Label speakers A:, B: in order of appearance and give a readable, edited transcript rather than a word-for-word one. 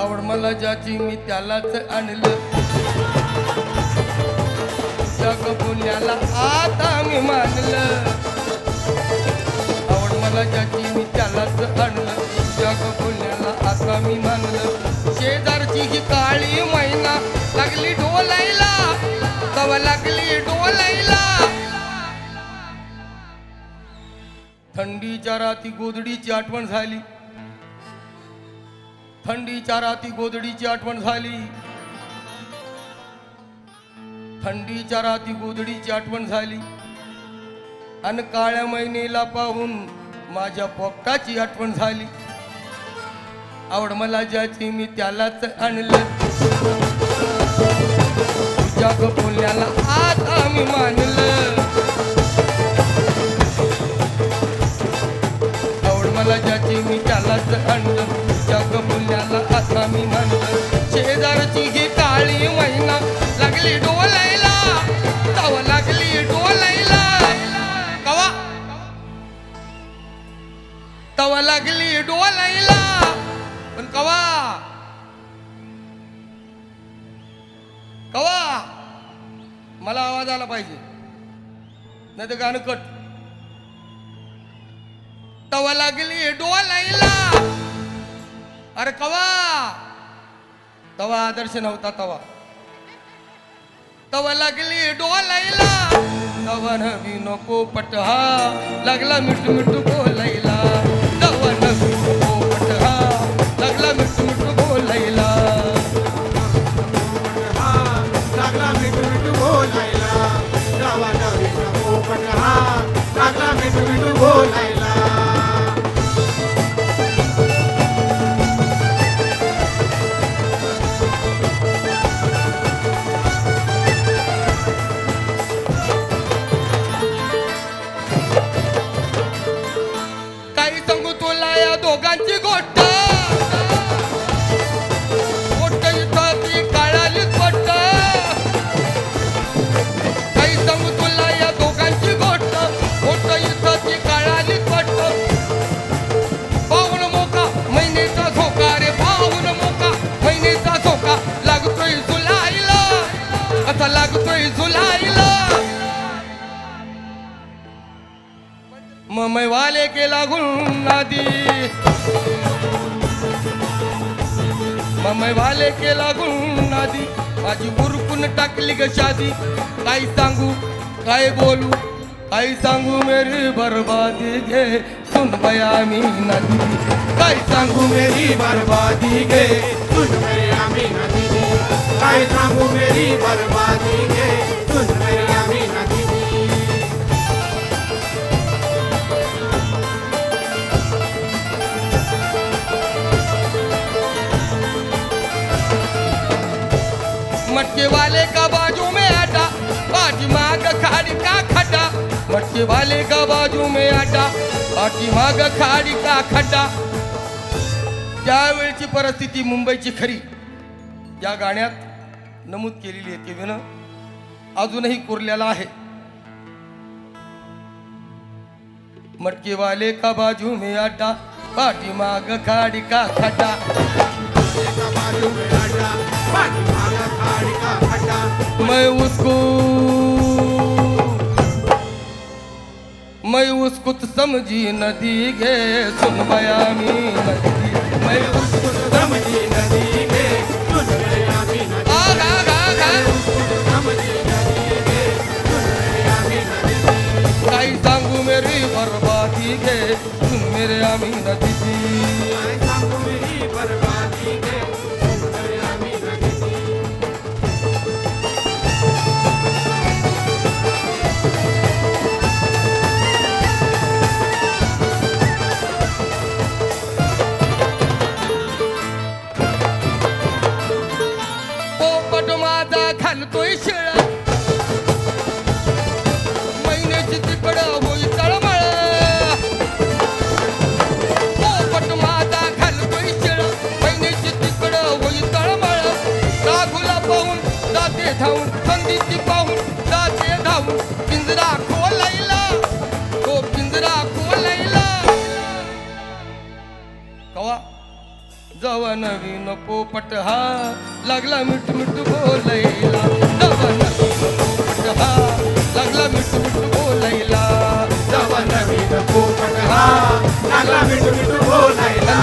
A: आवड मला ज्याची मी त्यालाच आणलं, जग पुण्याला आता मी मानलं. आवड मला ज्याची मी त्यालाच आणलं, जग पुण्याला आता मी मानलं. शेजारची ही काळी मैना लागली डोलायला, तव लागली डोलायला. थंडीच्या राती गोधडीची आठवण झाली, थंडीच्या राती गोधडीची आठवण झाली, थंडीच्या राती गोधडीची आठवण झाली. आणि काळ्या मैनेला पाहून माझ्या पोपटाची आठवण झाली. आवड मला ज्याची मी त्यालाच आणलं, जग बोलण्याला आता मी मानलं. आवड मला ज्याची मी त्यालाच आणलं, जग बोलण्याला आता मी मानलं. शेजारची ही काळी मैना लागली डोलायला, तव लागली डोलायला. कवा तव लागली डोलायला, पण कवा कवा मला आवाज आला पाहिजे, नाही तर गाणं कट. तवा लागली डोलायला, अरे कवा तवा आदर्श नव्हता तवा. तवा लागली डोलायला, तवा नवी नको पटहा लागला मिठू मिठू बोलायला. तवा नवी नको पटहा लागला मिठू मिठू बोलायला.
B: लागला मिठू मिठू बोलायला, तवा नवी नको पटहा लागला मिठू मिठू बोलायला.
A: दोघांची गोष्ट गोष्ट इथं ती काळाली गोष्ट. काही सांगू तुला या दोघांची गोष्ट, गोष्ट इथं ती काळाली गोष्ट. पाहून मोका महिनेचा झोका रे, पाहून मोका महिनेचा झोका लागतोय झुलायला, असा लागतोय झुलायला. ममय वाले के लागून नादी, ममय वाले के लागून नादी. माझी उरकून टाकली ग शादी. काय सांगू काय बोलू काय सांगू मेरी बर्बादी घे सुन बया मी नदी. काय सांगू मेरी बर्बादी घे
B: सुन मेरी मीना दीदी, काय सांगू मेरी बर्बादी घे सुन मेरी मीना दीदी.
A: मटके वाले का बाजू में आटा, बाटी माग खाड़ी का खड्डा. मटके वाले का बाजू में आटा, बाटी माग खाड़ी का खड्डा. त्यावेळची परिस्थिती मुंबईची खरी या गाण्यात नमूद केलेली आहे. ते अजूनही कोरलेला आहे. मटके वाले का बाजू में आटा, बाटी माग खाड़ी का खड्डा. मैं उसको तो समझी नदी गे सुन बया मी नदी. मैं उसको तो समझी नदी गे सुन बया मी नदी. काय सांगू मेरी बर्बादी गे सुन मेरे आमी नदी. काय सांगू मेरी बर्बादी गे सुन मेरे आमी नदी. पोपट माझा घालतोय शिळा, महिन्याची तिकडं होई तळमळ. पोपट माझा घालतोय शिळा, महिन्याची तिकडं होई तळमळ. राघुला पाहून जाते धावून, संधीची पाहून जाते धावून. पिंजरा खोलायला, तो पिंजरा खोलायला. कवा जवा नवीन पोपट हा लागला मिठ मिठ बोलायला जवा नवीन पोपट हा लागला मिठ मिठ बोलायला
B: जवा नवीन पोपट हा लागला मिठू मिठू बोलायला